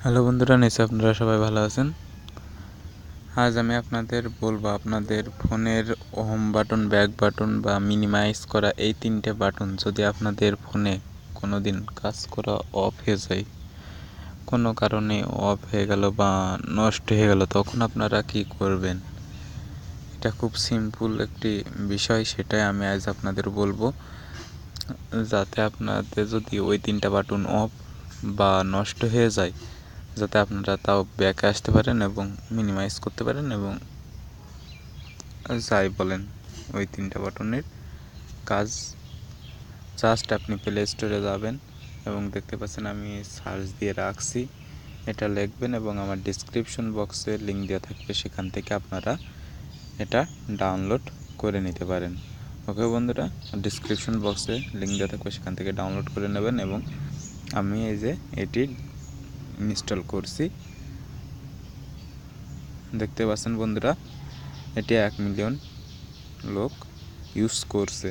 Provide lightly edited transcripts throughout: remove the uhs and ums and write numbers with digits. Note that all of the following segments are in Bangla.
হ্যালো বন্ধুরা, নিশ্চয়ই আপনারা সবাই ভালো আছেন। আজ আমি আপনাদের বলবো আপনাদের ফোনের হোম বাটন, ব্যাক বাটন বা মিনিমাইজ করা এই তিনটে বাটন যদি আপনাদের ফোনে কোনো দিন কাজ করা অফ হয়ে যায়, কোনো কারণে অফ হয়ে গেল বা নষ্ট হয়ে গেল, তখন আপনারা কি করবেন। এটা খুব সিম্পল একটি বিষয়, সেটাই আমি আজ আপনাদের বলবো, যাতে আপনাদের যদি ওই তিনটা বাটন অফ বা নষ্ট হয়ে যায়, যাতে আপনারা তাও ব্যাকে আসতে পারেন এবং মিনিমাইজ করতে পারেন এবং যাই বলেন ওই তিনটা বাটনের কাজ। জাস্ট আপনি প্লে স্টোরে যাবেন এবং দেখতে পাচ্ছেন আমি সার্চ দিয়ে রাখছি, এটা লিখবেন এবং আমার ডিসক্রিপশন বক্সে লিঙ্ক দেওয়া থাকবে, সেখান থেকে আপনারা এটা ডাউনলোড করে নিতে পারেন। ওকে বন্ধুরা, ডিসক্রিপশন বক্সে লিঙ্ক দেওয়া থাকবে, সেখান থেকে ডাউনলোড করে নেবেন এবং আমি এই যে এটি ইনস্টল করছি, দেখতে পাচ্ছেন বন্ধুরা, এটি 1 মিলিয়ন লোক ইউজ করছে।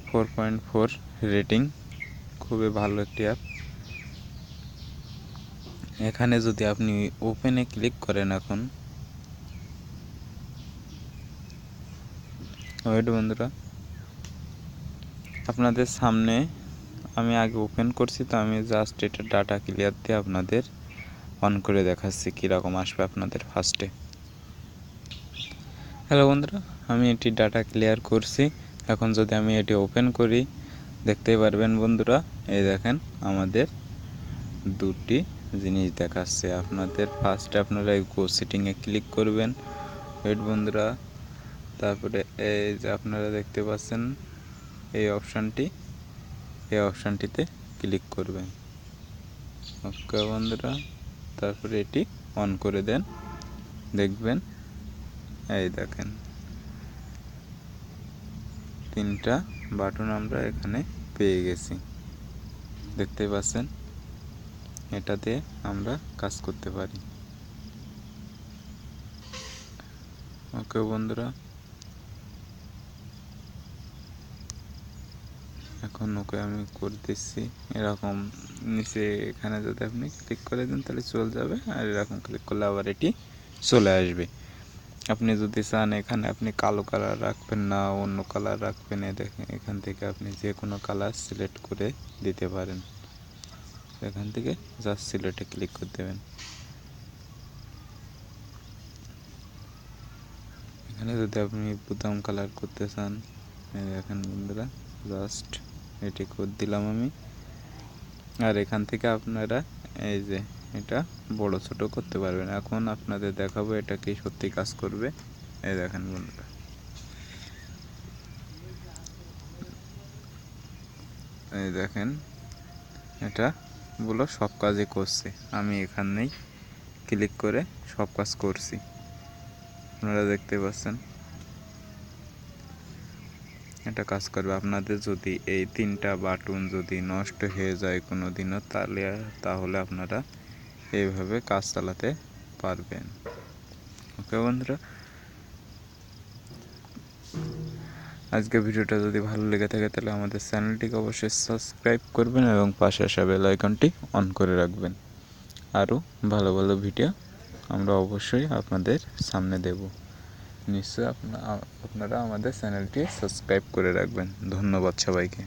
4.4 রেটিং, খুবই ভালো একটি অ্যাপ। এখানে যদি আপনি ওপেনে ক্লিক করেন, এখন ওয়েট বন্ধুরা, আপনাদের সামনে আমি আগে ওপেন করছি, তো আমি জাস্ট এটা ডাটা ক্লিয়ার দিয়ে আপনাদের অন করে দেখাচ্ছি কীরকম আসবে আপনাদের ফার্স্টে। হ্যালো বন্ধুরা, আমি এটি ডাটা ক্লিয়ার করছি। এখন যদি আমি এটি ওপেন করি, দেখতেই পারবেন বন্ধুরা, এই দেখেন আমাদের দুটি জিনিস দেখাচ্ছে আপনাদের। ফার্স্টে আপনারা এই গো সেটিংয়ে ক্লিক করবেন, ওয়েট বন্ধুরা, তারপরে এই যে আপনারা দেখতে পাচ্ছেন এই অপশানটিতে ক্লিক করবেন। ওকে বন্ধুরা, তারপরে এটি অন করে দেন, দেখবেন এই দেখেন তিনটা বাটন আমরা এখানে পেয়ে গেছি, দেখতেই পাচ্ছেন। এটাতে আমরা কাজ করতে পারি। ওকে বন্ধুরা, এখন ওকে আমি করে দিচ্ছি। এরকম নিচে এখানে যদি আপনি ক্লিক করে দেন তাহলে চলে যাবে, আর এরকম ক্লিক করলে আবার এটি চলে আসবে। আপনি যদি চান এখানে আপনি কালো কালার রাখবেন না অন্য কালার রাখবেন, দেখেন এখান থেকে আপনি যে কোনো কালার সিলেক্ট করে দিতে পারেন। এখান থেকে জাস্ট সিলেক্টে ক্লিক করে দেবেন। এখানে যদি আপনি বুতাম কালার করতে চান, দেখেন বন্ধুরা, জাস্ট এটি করে দিলাম আমি। আর এখান থেকে আপনারা এই যে এটা বড় ছোট করতে পারবেন। এখন আপনাদের দেখাবো এটা কি সত্যি কাজ করবে। এই দেখেন বন্ধুরা, এই দেখেন এটা বলো সব কাজই করছে। আমি এখানেই ক্লিক করে সব কাজ করছি, আপনারা দেখতে পাচ্ছেন এটা কাজ করবে। আপনাদের যদি এই তিনটা বাটন যদি নষ্ট হয়ে যায় কোনো দিনও, তাহলে আপনারা এইভাবে কাজ চালাতে পারবেন। ওকে বন্ধুরা, আজকে ভিডিওটা যদি ভালো লেগে থাকে তাহলে আমাদের চ্যানেলটিকে অবশ্যই সাবস্ক্রাইব করবেন এবং পাশে আসা বেল আইকনটি অন করে রাখবেন। আরও ভালো ভালো ভিডিও আমরা অবশ্যই আপনাদের সামনে দেব। নিশ্চয়ই আপনারা আমাদের চ্যানেলটি সাবস্ক্রাইব করে রাখবেন। ধন্যবাদ সবাইকে।